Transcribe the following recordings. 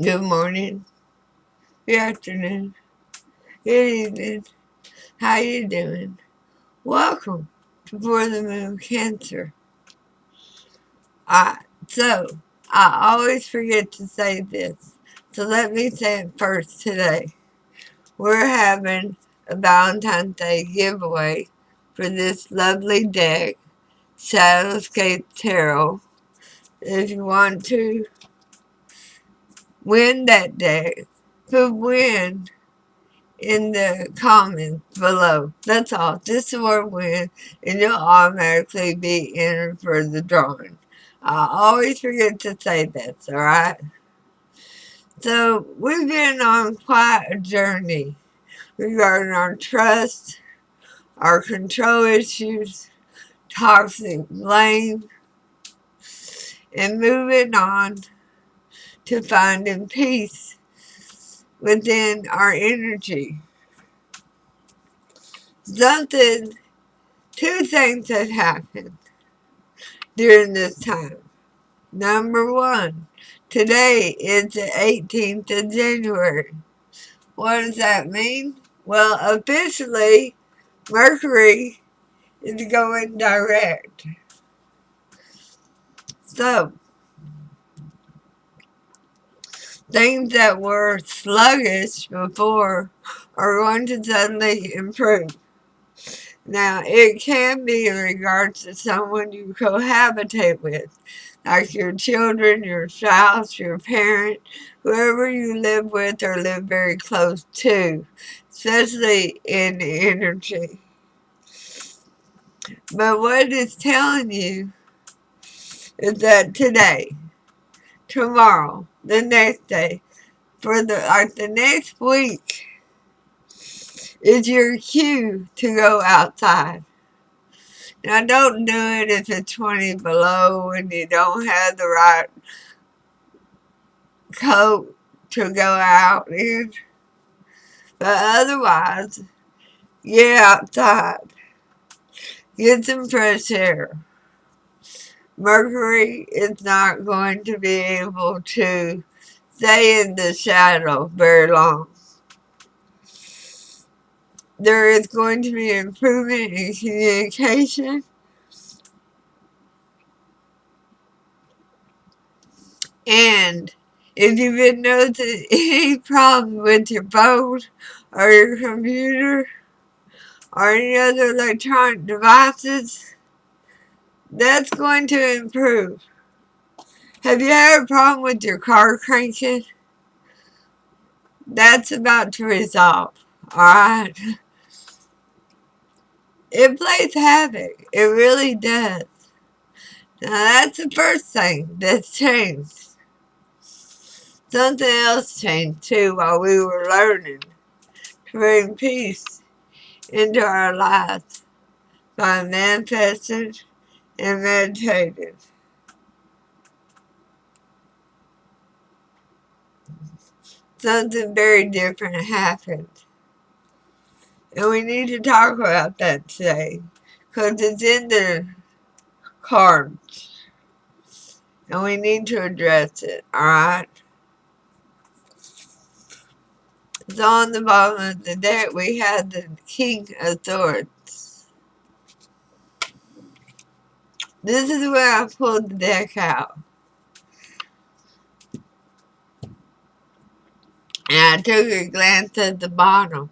Good morning, good afternoon, good evening. How you doing? Welcome to ForTheMoonOfCancer. So, I always forget to say this, so let me say it first today. We're having a Valentine's Day giveaway for this lovely deck, Shadowscape Tarot. If you want to win that deck, put win in the comments below. That's all. Just the word win, and you'll automatically be entered for the drawing. I always forget to say this, alright? So, we've been on quite a journey regarding our trust, our control issues, toxic blame, and moving on to finding peace within our energy. Two things have happened during this time. Number one, today is the 18th of January. What does that mean? Well, officially, Mercury is going direct. So, things that were sluggish before are going to suddenly improve. Now, it can be in regards to someone you cohabitate with, like your children, your spouse, your parent, whoever you live with or live very close to, especially in energy. But what it's telling you is that today, tomorrow, the next day, for the next week, is your cue to go outside. Now, don't do it if it's 20 below and you don't have the right coat to go out in. But otherwise, get outside. Get some fresh air. Mercury is not going to be able to stay in the shadow very long. There is going to be improvement in communication. And if you've been noticing any problem with your phone or your computer or any other electronic devices, that's going to improve. Have you had a problem with your car cranking? That's about to resolve, alright? It plays havoc. It really does. Now that's the first thing that's changed. Something else changed too while we were learning to bring peace into our lives by manifesting and meditating. Something very different happened. And we need to talk about that today because it's in the cards. And we need to address it, alright? So on the bottom of the deck we have the King of Swords. This is where I pulled the deck out. And I took a glance at the bottom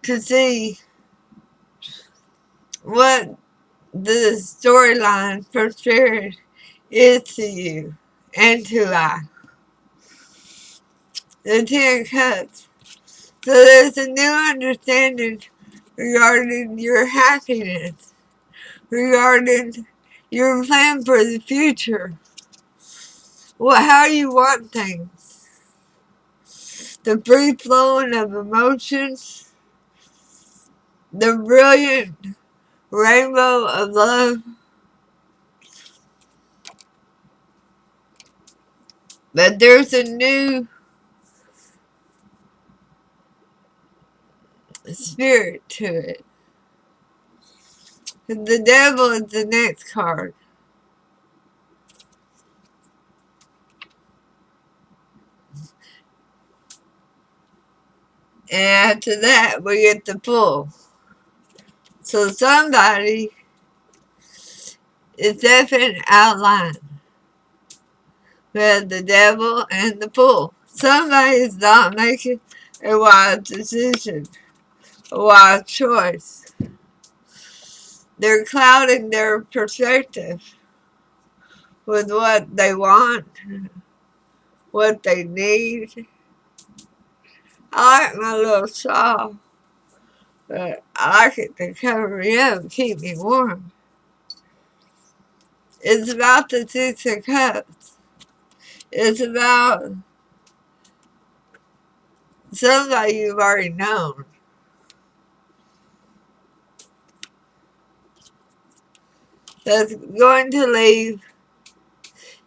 to see what the storyline from Spirit is to you and to I. The 10 Cups. So there's a new understanding regarding your happiness, regarding your plan for the future, how you want things, the free flowing of emotions, the brilliant rainbow of love. But there's a new spirit to it. The devil is the next card. And after that, we get the full. So somebody is definitely outlined. We have the devil and the fool. Somebody is not making a wise decision, a wise choice. They're clouding their perspective with what they want, what they need. I like my little shawl, but I like it to cover me up and keep me warm. It's about the Six of Cups. It's about somebody you've already known. That's going to leave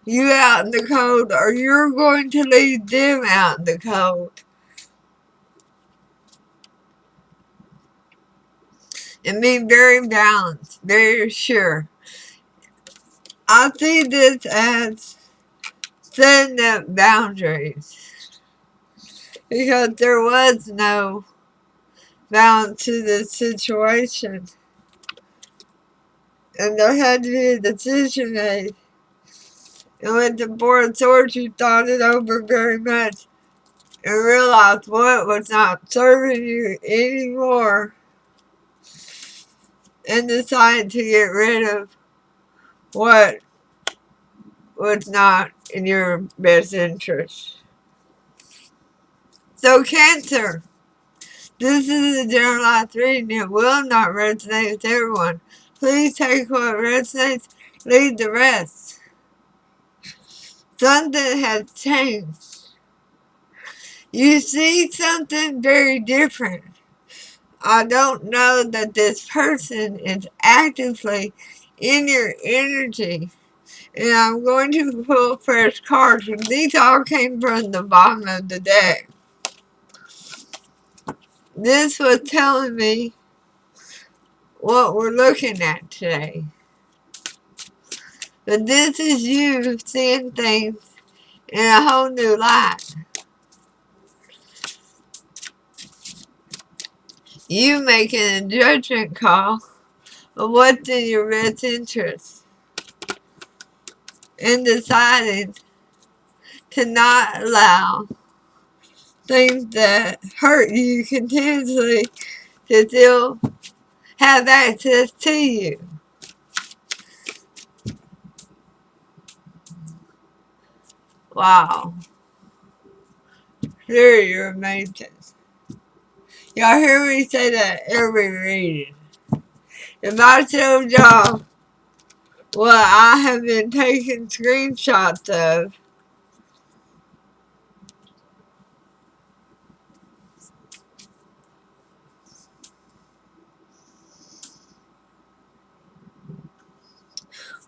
you out in the cold, or you're going to leave them out in the cold. And be very balanced, very sure. I see this as setting up boundaries because there was no balance to this situation. And there had to be a decision made. And with the Four of Swords, you thought it over very much and realized what was not serving you anymore and decided to get rid of what was not in your best interest. So Cancer, this is a generalized reading. It will not resonate with everyone. Please take what resonates, leave the rest. Something has changed. You see something very different. I don't know that this person is actively in your energy. And I'm going to pull fresh cards. These all came from the bottom of the deck. This was telling me what we're looking at today. But this is you seeing things in a whole new light. You making a judgment call of what's in your best interest. And deciding to not allow things that hurt you continuously to still have access to you. Wow. Sure, you're amazing. Y'all hear me say that every reading. If I told y'all what I have been taking screenshots of,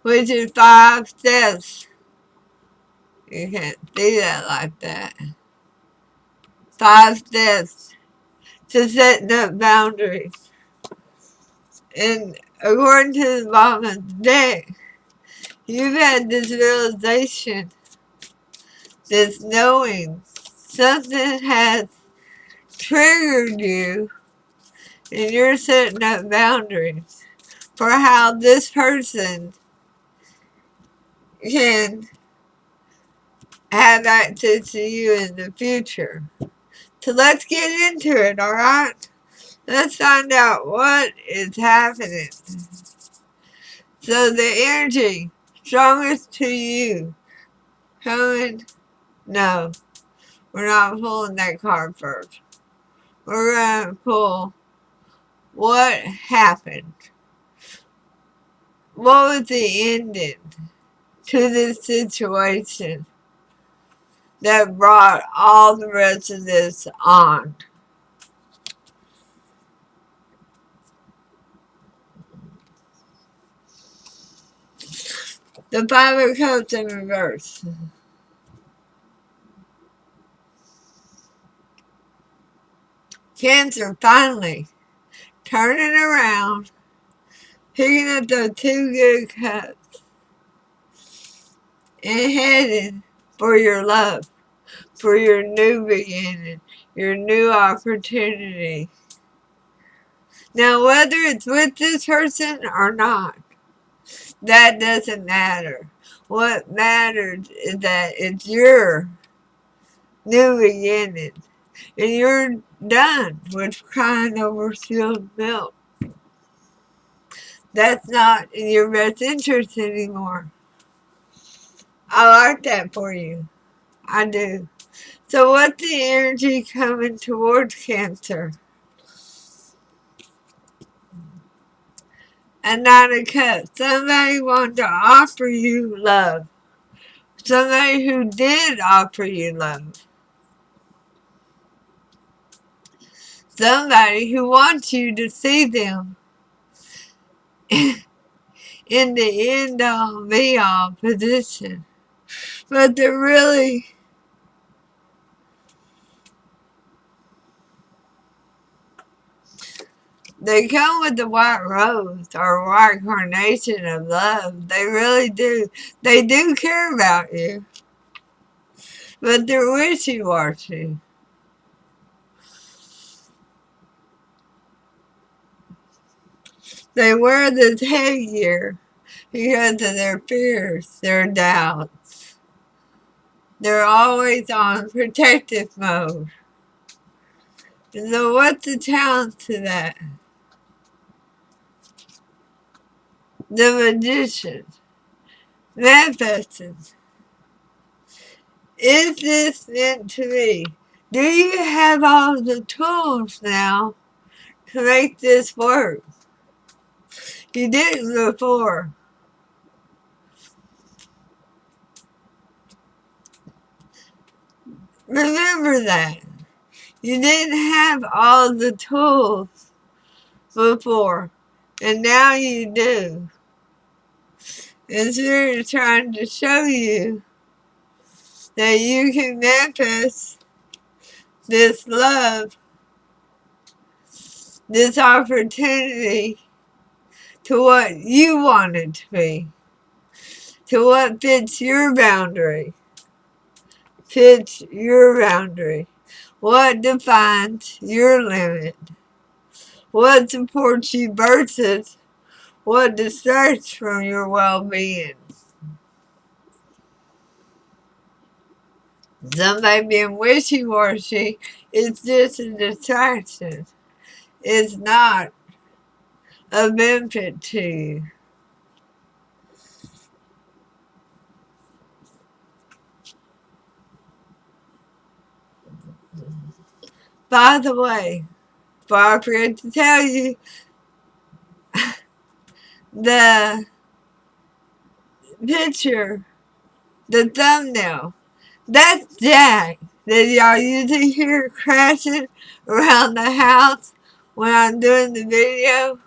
which is 5 steps. You can't see that like that. 5 steps to setting up boundaries. And according to the bottom of the deck, you've had this realization, this knowing something has triggered you and you're setting up boundaries for how this person can have access to you in the future. So let's get into it, alright? Let's find out what is happening. So the energy strongest to you coming. No, we're not pulling that card first. We're going to pull what happened. What was the ending to this situation that brought all the rest of this on? The Five of Cups in reverse. Cancer finally turning around, picking up those 2 good cups, and headed for your love. for your new beginning, your new opportunity. Now, whether it's with this person or not, that doesn't matter. What matters is that it's your new beginning, and you're done with crying over spilled milk. That's not in your best interest anymore. I like that for you. I do. So what's the energy coming towards Cancer? A Nine of Cups. Somebody wanted to offer you love. Somebody who did offer you love. Somebody who wants you to see them in the end-all, be-all position. But they're really... They come with the white rose or white carnation of love. They really do. They do care about you. But they're wishy-washy. They wear this headgear because of their fears, their doubts. They're always on protective mode. So what's the challenge to that? The magician. Manifesting. Is this meant to be? Do you have all the tools now to make this work? You didn't before. Remember that. You didn't have all the tools before, and now you do. And Spirit is trying to show you that you can manifest this love, this opportunity to what you want it to be, to what fits your boundary, what defines your limit, what supports you versus what distracts from your well-being. Somebody being wishy-washy is just a distraction. It's not a benefit to you. By the way, before I forget to tell you, the picture, the thumbnail, that's Jack that y'all usually hear crashing around the house when I'm doing the video.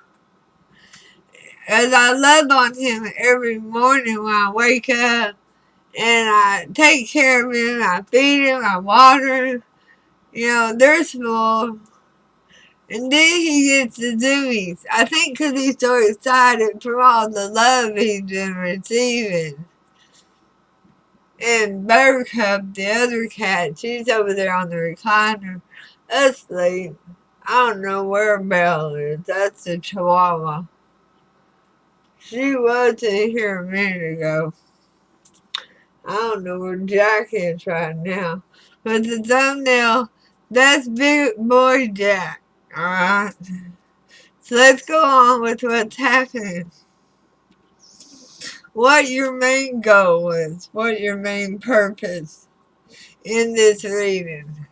As I love on him every morning when I wake up, and I take care of him, I feed him, I water him, you know, they're small. And then he gets the zoomies. I think because he's so excited from all the love he's been receiving. And Buttercup, the other cat, she's over there on the recliner, asleep. I don't know where Belle is. That's the Chihuahua. She was in here a minute ago. I don't know where Jack is right now. But the thumbnail, that's Big Boy Jack. Alright? So let's go on with what's happening. What your main goal is. What your main purpose in this reading.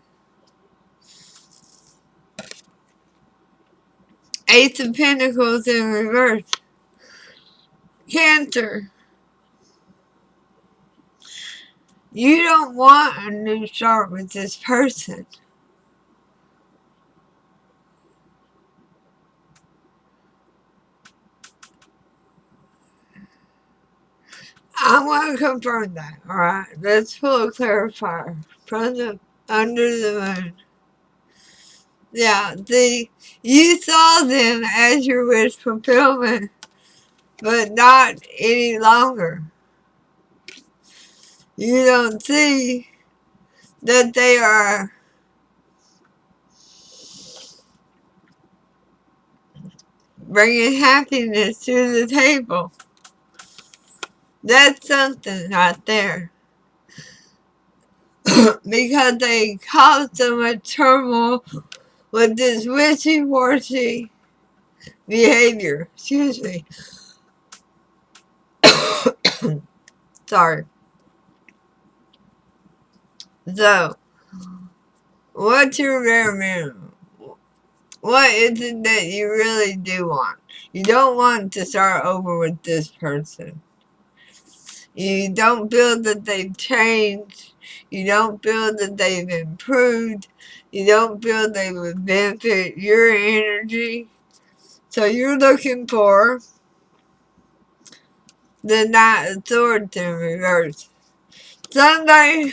Ace of Pentacles in reverse. Cancer. You don't want a new start with this person. I want to confirm that, alright? Let's pull a clarifier from the under the moon. Yeah, you saw them as your wish fulfillment, but not any longer. You don't see that they are bringing happiness to the table. That's something right there. Because they cause so much turmoil with this wishy-washy behavior. Excuse me. Sorry. So, what's your bare minimum? What is it that you really do want? You don't want to start over with this person. You don't feel that they've changed. You don't feel that they've improved. You don't feel they would benefit your energy. So you're looking for the Knight of Swords in reverse. Somebody,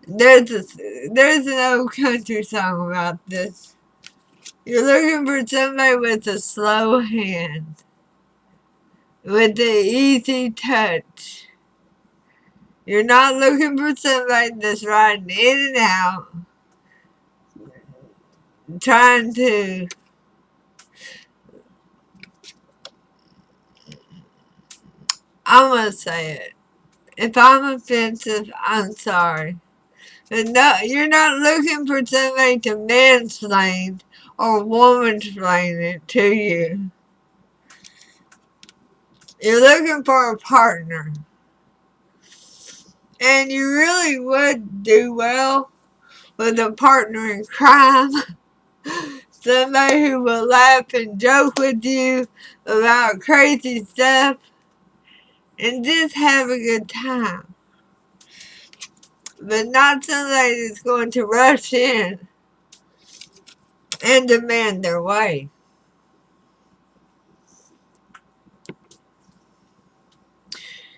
there's an old country song about this. You're looking for somebody with a slow hand, with an easy touch. You're not looking for somebody that's riding in and out, trying to, I'm gonna say it. If I'm offensive, I'm sorry. But no, you're not looking for somebody to mansplain or womansplain it to you. You're looking for a partner. And you really would do well with a partner in crime. Somebody who will laugh and joke with you about crazy stuff and just have a good time. But not somebody that's going to rush in and demand their way.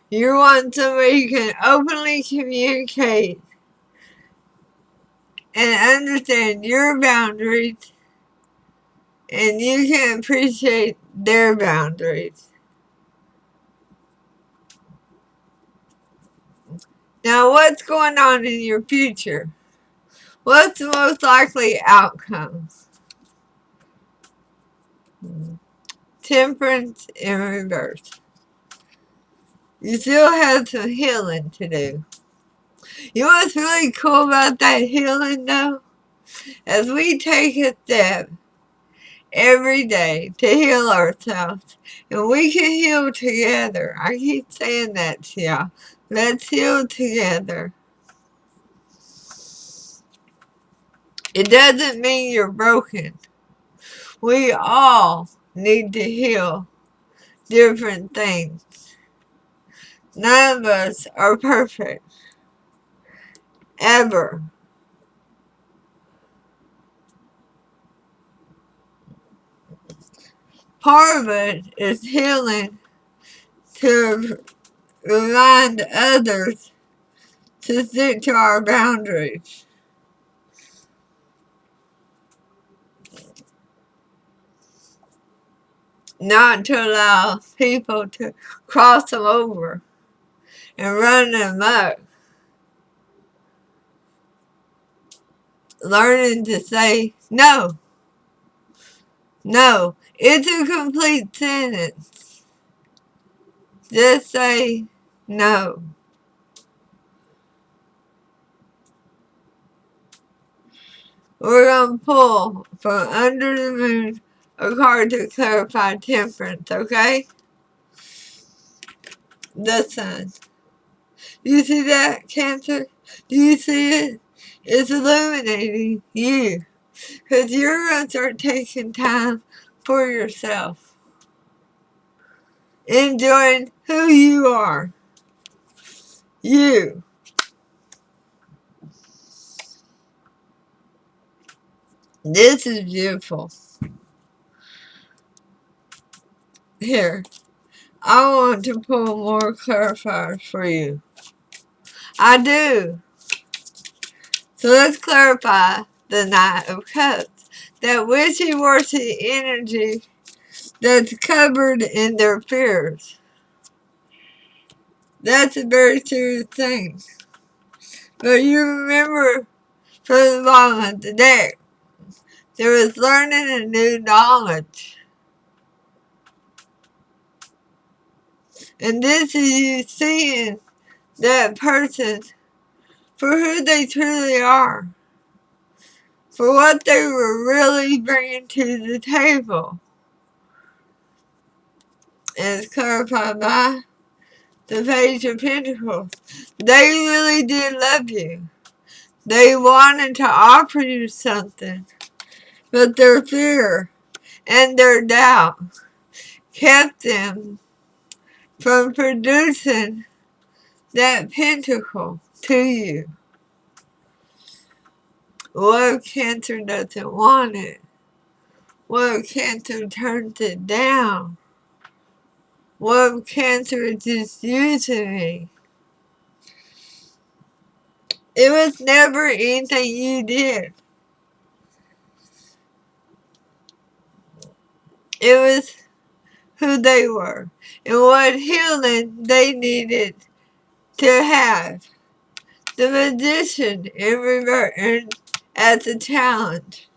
You want somebody who can openly communicate and understand your boundaries, and you can appreciate their boundaries. Now, what's going on in your future? What's the most likely outcome? Temperance in reverse. You still have some healing to do. You know what's really cool about that healing, though? As we take a step every day to heal ourselves, and we can heal together. I keep saying that to y'all. Let's heal together. It doesn't mean you're broken. We all need to heal different things. None of us are perfect. Ever. Part of it is healing to remind others to stick to our boundaries. Not to allow people to cross them over and run amok. Learning to say no. No. It's a complete sentence. Just say no. We're going to pull from under the moon a card to clarify temperance, okay? The sun. Do you see that, Cancer? Do you see it? It's illuminating you. Because you're going to start taking time for yourself. Enjoying who you are. You. This is beautiful. Here. I want to pull more clarifiers for you. I do. So let's clarify the Knight of Cups. That wishy-washy energy that's covered in their fears. That's a very serious thing. But you remember from the bottom of the deck, there was learning a new knowledge. And this is you seeing that person for who they truly are, for what they were really bringing to the table. As clarified by the Page of Pentacles. They really did love you. They wanted to offer you something, but their fear and their doubt kept them from producing that pentacle to you. What if Cancer doesn't want it? What if Cancer turns it down? What if Cancer is just using me? It was never anything you did. It was who they were and what healing they needed to have. The magician in reverse and as a challenge,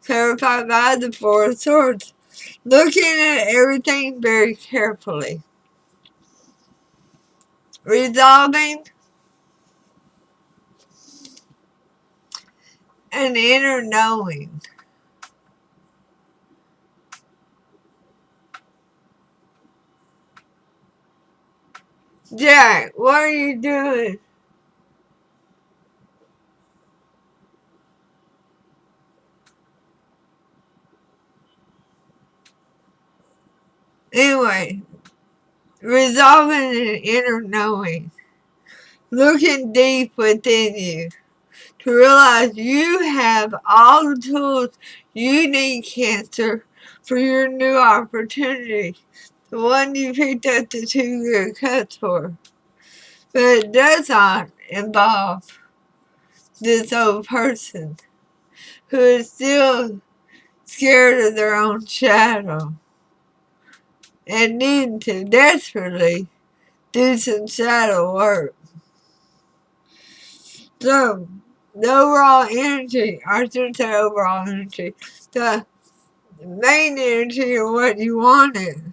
clarified by the Four of Swords, looking at everything very carefully, resolving an inner knowing. Jack, what are you doing? Anyway, resolving an inner knowing, looking deep within you to realize you have all the tools you need, Cancer, for your new opportunity. The one you picked up the 2 good cups for. But it does not involve this old person who is still scared of their own shadow and need to desperately do some shadow work. So, the overall energy, I should say overall energy, the main energy of what you wanted.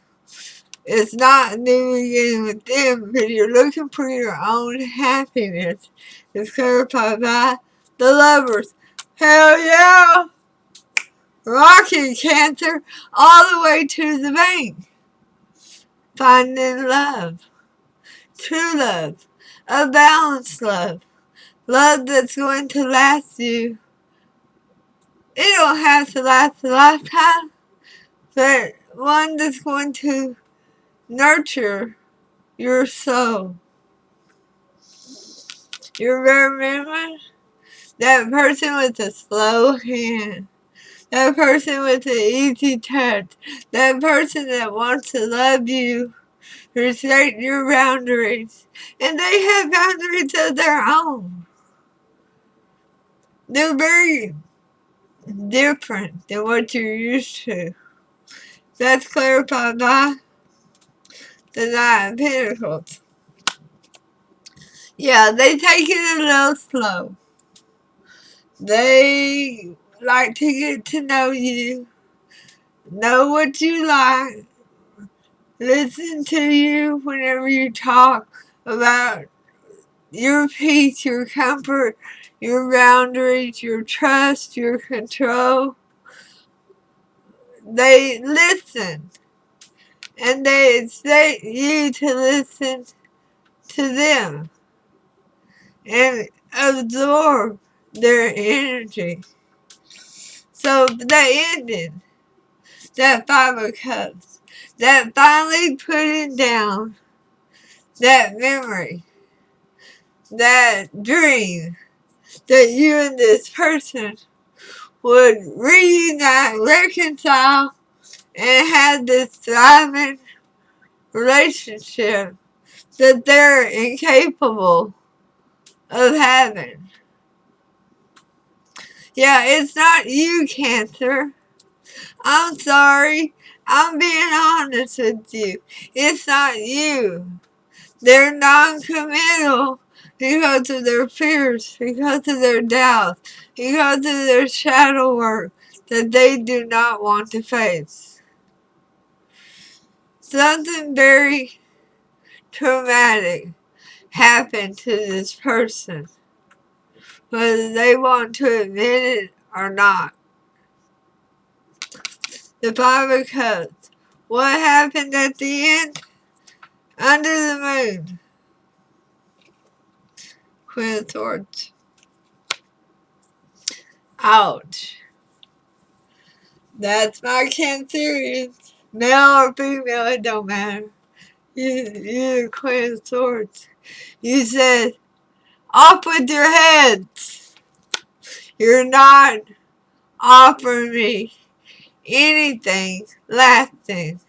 It's not new beginning with them, but you're looking for your own happiness. It's clarified by the Lovers. Hell yeah! Rocking, Cancer, all the way to the bank. Finding love. True love. A balanced love. Love that's going to last you. It don't have to last a lifetime, but one that's going to nurture your soul. You remember that person with a slow hand, that person with an easy touch, that person that wants to love you, respect your boundaries, and they have boundaries of their own. They're very different than what you're used to. That's clarified by the Nine of Pentacles. Yeah, they take it a little slow. They like to get to know you, know what you like, listen to you whenever you talk about your peace, your comfort, your boundaries, your trust, your control. They listen, and they expect you to listen to them and absorb their energy. So that ended, that 5 of Cups, that finally putting down that memory, that dream that you and this person would reunite, reconcile, and have this thriving relationship that they're incapable of having. Yeah, it's not you, Cancer. I'm sorry. I'm being honest with you. It's not you. They're non-committal because of their fears, because of their doubts, because of their shadow work that they do not want to face. Something very traumatic happened to this person, whether they want to admit it or not. The Five of Cups. What happened at the end? Under the moon. Queen of Swords. Ouch. That's my Cancerians. Male or female, it don't matter. You're the Queen of Swords. You said, off with your heads. You're not offering me anything lasting.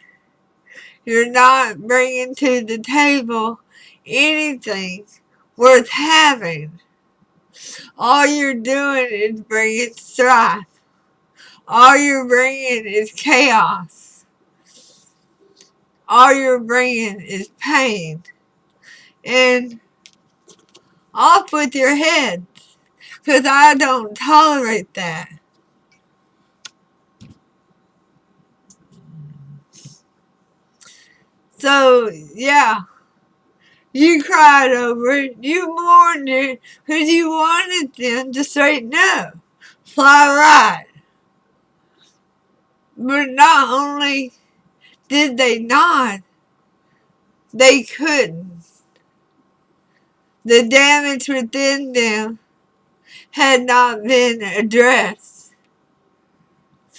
You're not bringing to the table anything worth having. All you're doing is bringing strife. All you're bringing is chaos. All you're bringing is pain. And off with your head, because I don't tolerate that. So, yeah, you cried over it. You mourned it because you wanted them to straighten up, fly right. But not only did they not, they couldn't. The damage within them had not been addressed.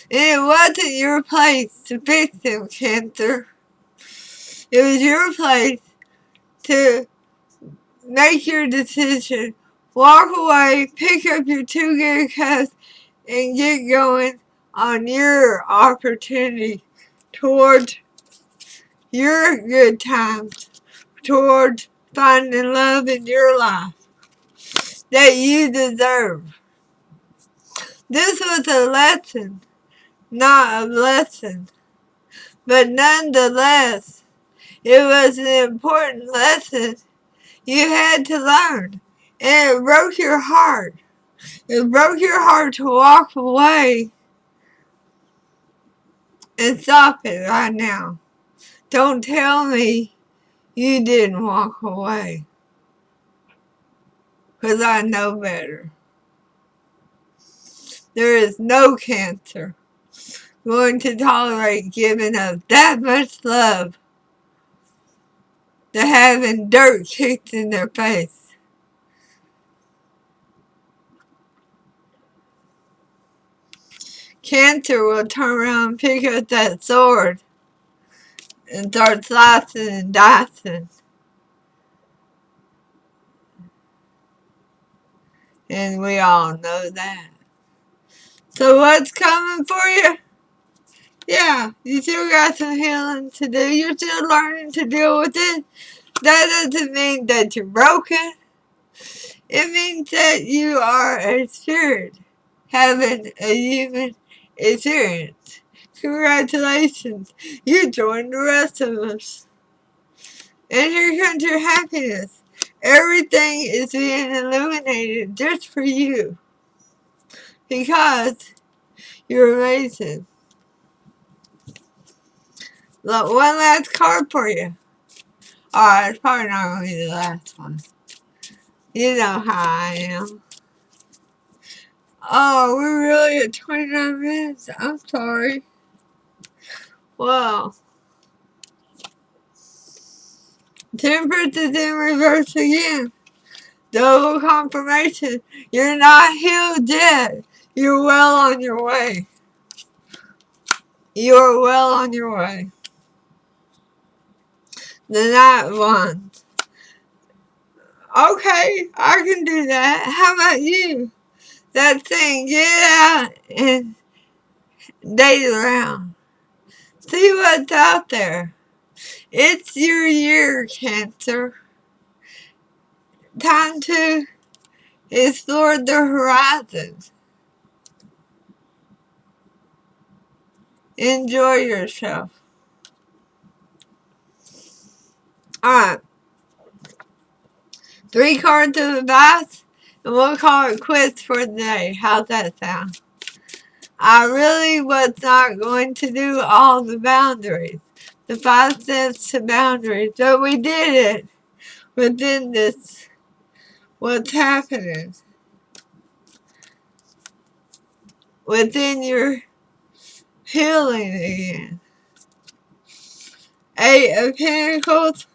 And it wasn't your place to fix them, Cancer. It was your place to make your decision, walk away, pick up your two good cups, and get going on your opportunity towards your good times, towards finding love in your life that you deserve. This was a lesson, not a blessing, but nonetheless, it was an important lesson you had to learn, and it broke your heart. It broke your heart to walk away, and stop it right now. Don't tell me you didn't walk away, because I know better. There is no Cancer going to tolerate giving up that much love to having dirt kicked in their face. Cancer will turn around and pick up that sword and start slicing and dicing. And we all know that. So what's coming for you? Yeah, you still got some healing to do. You're still learning to deal with it. That doesn't mean that you're broken. It means that you are a spirit having a human experience. Congratulations, you joined the rest of us. And here comes your happiness. Everything is being illuminated just for you. Because you're amazing. Look, one last card for you. Alright, it's probably not going to be the last one. You know how I am. Oh, we're really at 29 minutes? I'm sorry. Well, Temperance is in reverse again. Double confirmation. You're not healed yet. You're well on your way. You're well on your way. The Night One. Okay, I can do that. How about you? That thing, get out and date around. See what's out there. It's your year, Cancer. Time to explore the horizons. Enjoy yourself. Alright. 3 cards of the bath, and we'll call it quits for the day. How's that sound? I really was not going to do all the boundaries, the 5 steps to boundaries, but we did it within this. What's happening within your healing again? 8 of Pentacles,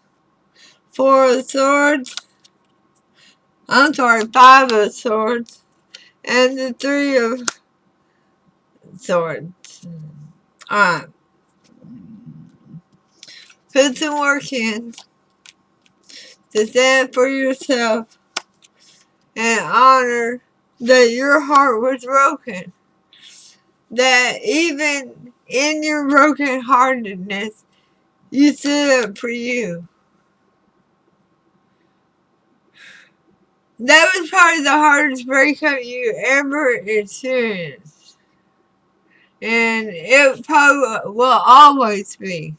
4 of Swords, 5 of Swords, and the 3 of Swords. Alright. Put some work in to stand for yourself and honor that your heart was broken. That even in your brokenheartedness, you stood up for you. That was probably the hardest breakup you ever experienced. And it probably will always be.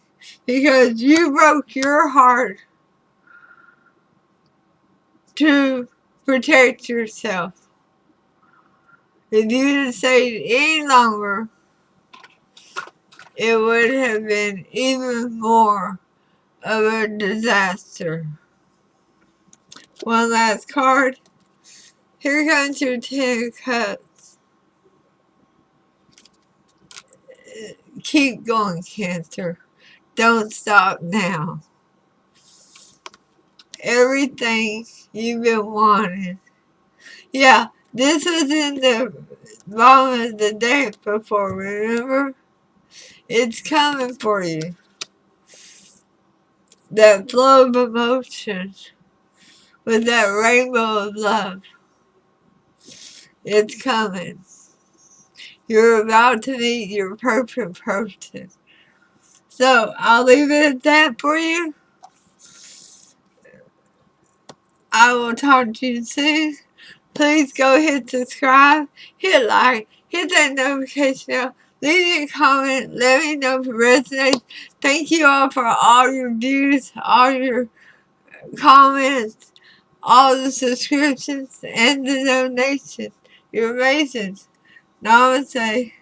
Because you broke your heart to protect yourself. If you had stayed any longer, it would have been even more of a disaster. One last card. Here comes your 10 of Cups. Keep going, Cancer. Don't stop now. Everything you've been wanting. Yeah, this was in the bottom of the deck before, remember? It's coming for you. That flow of emotion with that rainbow of love. It's coming. You're about to meet your perfect person. So, I'll leave it at that for you. I will talk to you soon. Please go hit subscribe, hit like, hit that notification bell, leave a comment, let me know if it resonates. Thank you all for all your views, all your comments, all the subscriptions, and the donations. You're amazing. Namaste.